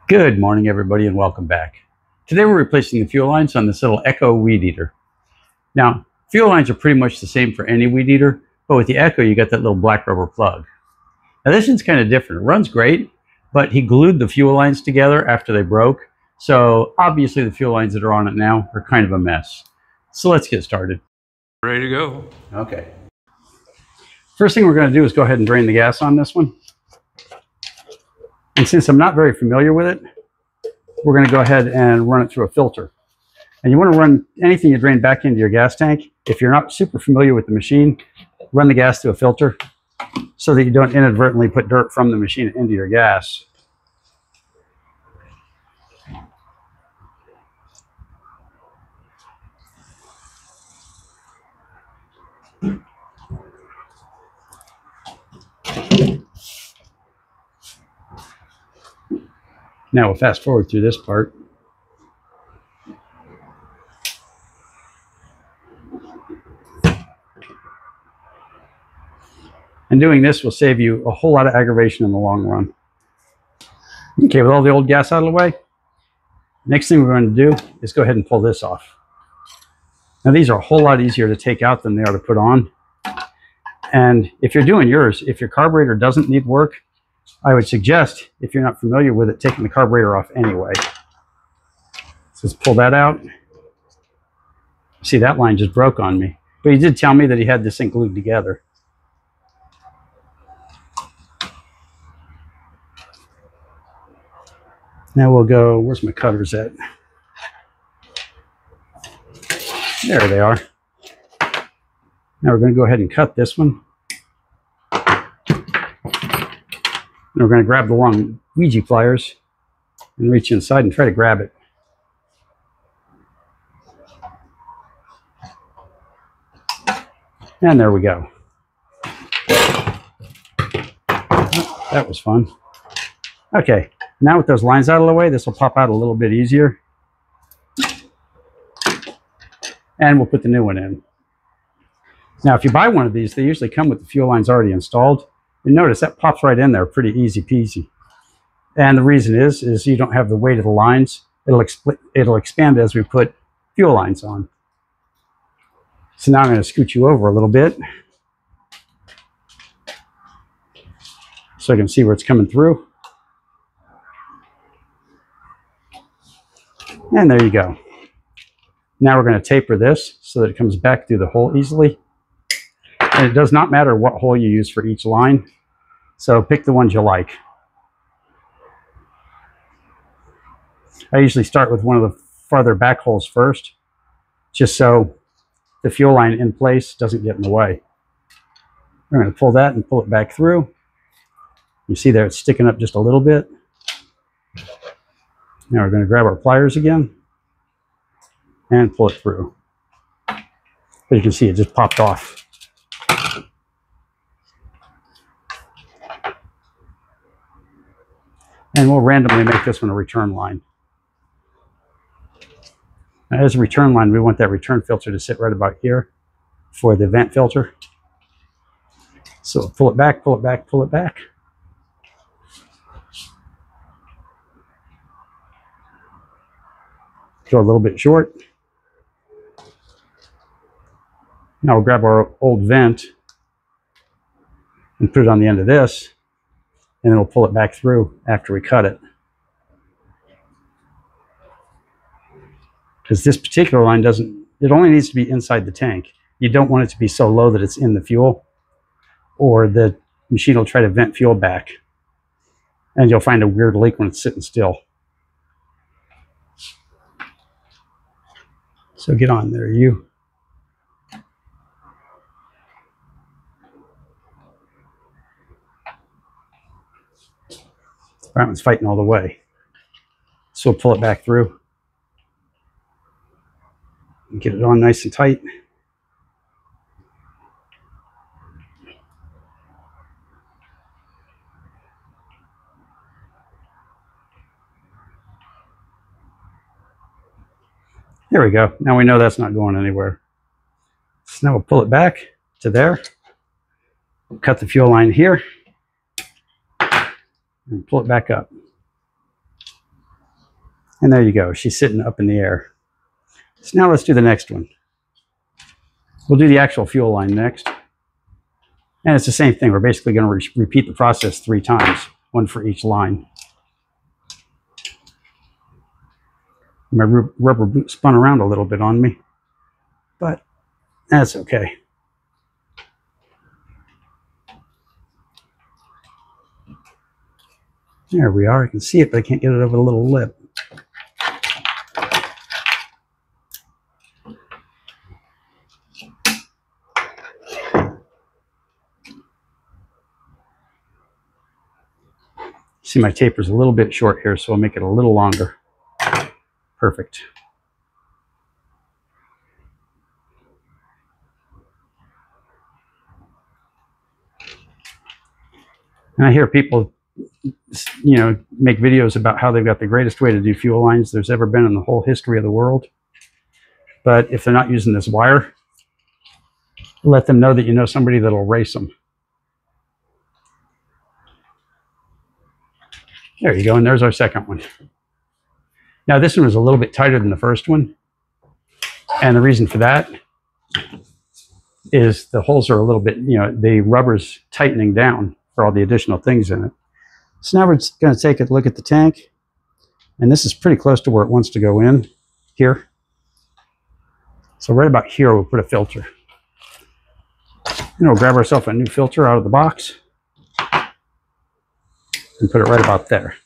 Good morning, everybody, and welcome back. Today we're replacing the fuel lines on this little Echo weed eater. Now, fuel lines are pretty much the same for any weed eater, but with the Echo, you got that little black rubber plug. Now, this one's kind of different. It runs great, but he glued the fuel lines together after they broke, so obviously the fuel lines that are on it now are kind of a mess. So let's get started. Ready to go. Okay. First thing we're going to do is go ahead and drain the gas on this one. And since I'm not very familiar with it, we're going to go ahead and run it through a filter. And you want to run anything you drain back into your gas tank. If you're not super familiar with the machine, run the gas through a filter so that you don't inadvertently put dirt from the machine into your gas. Now we'll fast forward through this part. And doing this will save you a whole lot of aggravation in the long run. Okay, with all the old gas out of the way, next thing we're going to do is go ahead and pull this off. Now these are a whole lot easier to take out than they are to put on. And if you're doing yours, if your carburetor doesn't need work, I would suggest, if you're not familiar with it, taking the carburetor off anyway. So let's pull that out. See, that line just broke on me. But he did tell me that he had this thing glued together. Now we'll go, where's my cutters at? There they are. Now we're going to go ahead and cut this one. And we're going to grab the long Ouija pliers and reach inside and try to grab it. And there we go. Oh, that was fun. Okay, now with those lines out of the way, this will pop out a little bit easier. And we'll put the new one in. Now, if you buy one of these, they usually come with the fuel lines already installed. And notice that pops right in there, pretty easy peasy. And the reason is you don't have the weight of the lines. It'll expand as we put fuel lines on. So now I'm going to scoot you over a little bit so I can see where it's coming through. And there you go. Now we're going to taper this so that it comes back through the hole easily. And it does not matter what hole you use for each line, so pick the ones you like. I usually start with one of the farther back holes first, just so the fuel line in place doesn't get in the way. We're going to pull that and pull it back through. You see there it's sticking up just a little bit. Now we're going to grab our pliers again and pull it through. But you can see it just popped off. And we'll randomly make this one a return line. Now, as a return line, we want that return filter to sit right about here for the vent filter. So pull it back, pull it back, pull it back. Go a little bit short. Now we'll grab our old vent and put it on the end of this, and then we'll pull it back through after we cut it. Because this particular line it only needs to be inside the tank. You don't want it to be so low that it's in the fuel, or the machine will try to vent fuel back. And you'll find a weird leak when it's sitting still. So get on there, you. That one's fighting all the way. So we'll pull it back through and get it on nice and tight. There we go. Now we know that's not going anywhere. So now we'll pull it back to there. We'll cut the fuel line here and pull it back up. And there you go. She's sitting up in the air. So now let's do the next one. We'll do the actual fuel line next. And it's the same thing. We're basically going to repeat the process 3 times, one for each line. My rubber boot spun around a little bit on me, but that's okay. There we are. I can see it, but I can't get it over the little lip. See, my taper's a little bit short here, so I'll make it a little longer. Perfect. And I hear people, make videos about how they've got the greatest way to do fuel lines there's ever been in the whole history of the world. But if they're not using this wire, let them know that you know somebody that'll race them. There you go, and there's our second one. Now this one was a little bit tighter than the first one. And the reason for that is the holes are a little bit, the rubber's tightening down for all the additional things in it. So now we're just going to take a look at the tank. And this is pretty close to where it wants to go in here. So right about here, we'll put a filter. And we'll grab ourselves a new filter out of the box and put it right about there.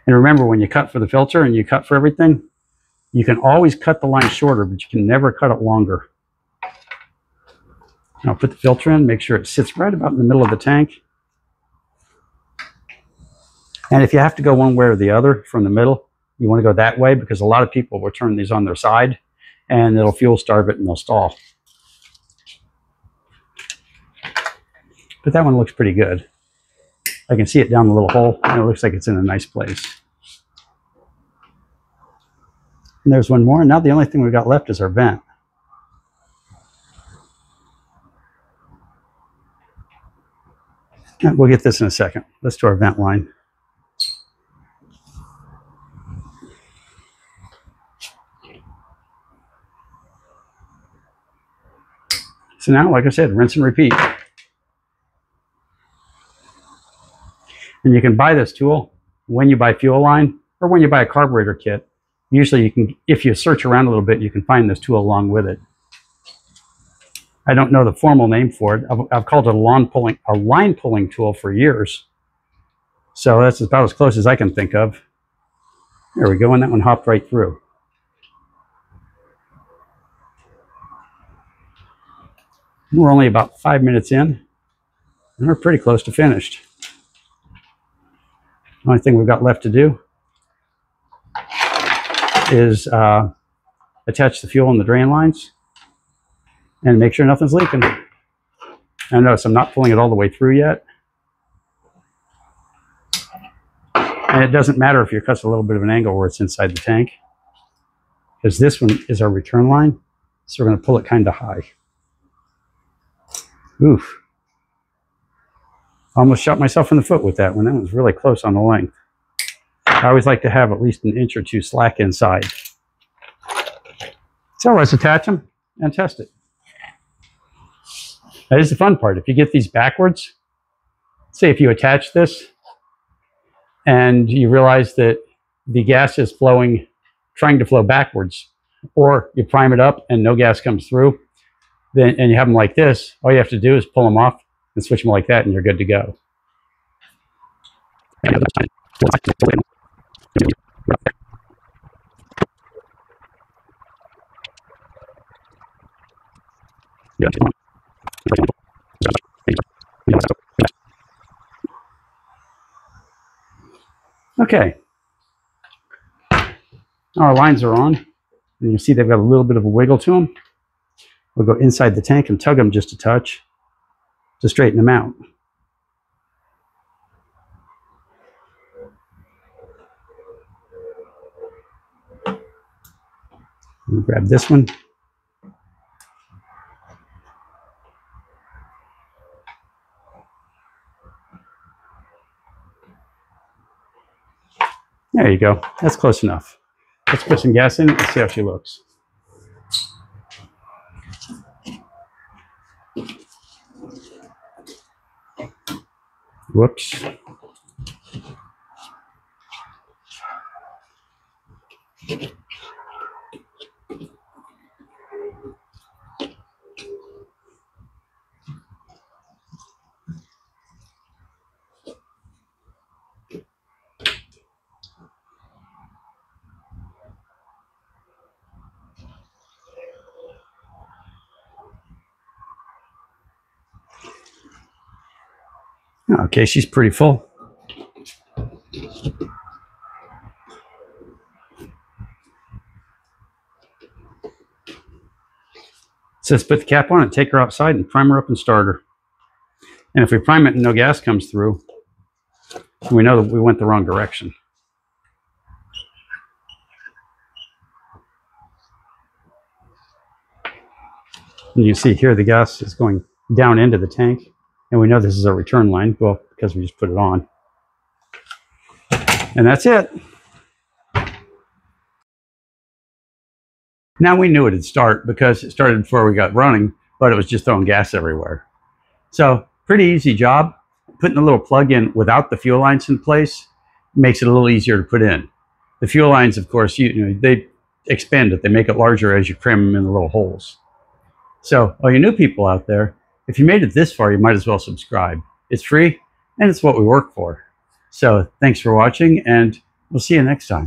And remember, when you cut for the filter and you cut for everything, you can always cut the line shorter, but you can never cut it longer. Now put the filter in, make sure it sits right about in the middle of the tank. And if you have to go one way or the other from the middle, you want to go that way, because a lot of people will turn these on their side and it'll fuel starve it and they'll stall. But that one looks pretty good. I can see it down the little hole, and it looks like it's in a nice place. And there's one more. And now the only thing we've got left is our vent. We'll get this in a second. Let's do our vent line. So now, like I said, rinse and repeat. And you can buy this tool when you buy fuel line or when you buy a carburetor kit. Usually you can, if you search around a little bit, you can find this tool along with it. I don't know the formal name for it. I've called it a line pulling tool for years. So that's about as close as I can think of. There we go, and that one hopped right through. We're only about 5 minutes in, and we're pretty close to finished. The only thing we've got left to do is attach the fuel and the drain lines and make sure nothing's leaking. And notice I'm not pulling it all the way through yet. And it doesn't matter if you cut a little bit of an angle where it's inside the tank, because this one is our return line. So we're going to pull it kind of high. Oof. Almost shot myself in the foot with that one. That was really close on the length. I always like to have at least an inch or two slack inside. So let's attach them and test it. That is the fun part. If you get these backwards, say if you attach this and you realize that the gas is flowing, trying to flow backwards, or you prime it up and no gas comes through, then, and you have them like this, all you have to do is pull them off and switch them like that, and you're good to go. Okay. Our lines are on, and you see they've got a little bit of a wiggle to them. We'll go inside the tank and tug them just a touch to straighten them out. We'll grab this one. There you go. That's close enough. Let's put some gas in it and see how she looks. Whoops. Okay, she's pretty full. So let's put the cap on it, take her outside, and prime her up and start her. And if we prime it and no gas comes through, we know that we went the wrong direction. And you see here the gas is going down into the tank, and we know this is a return line, well, because we just put it on. And that's it. Now we knew it'd start because it started before we got running, but it was just throwing gas everywhere. So pretty easy job. Putting the little plug in without the fuel lines in place makes it a little easier to put in. The fuel lines, of course, they expand it. They make it larger as you cram them in the little holes. So all you new people out there, if you made it this far, you might as well subscribe. It's free, and it's what we work for. So thanks for watching, and we'll see you next time.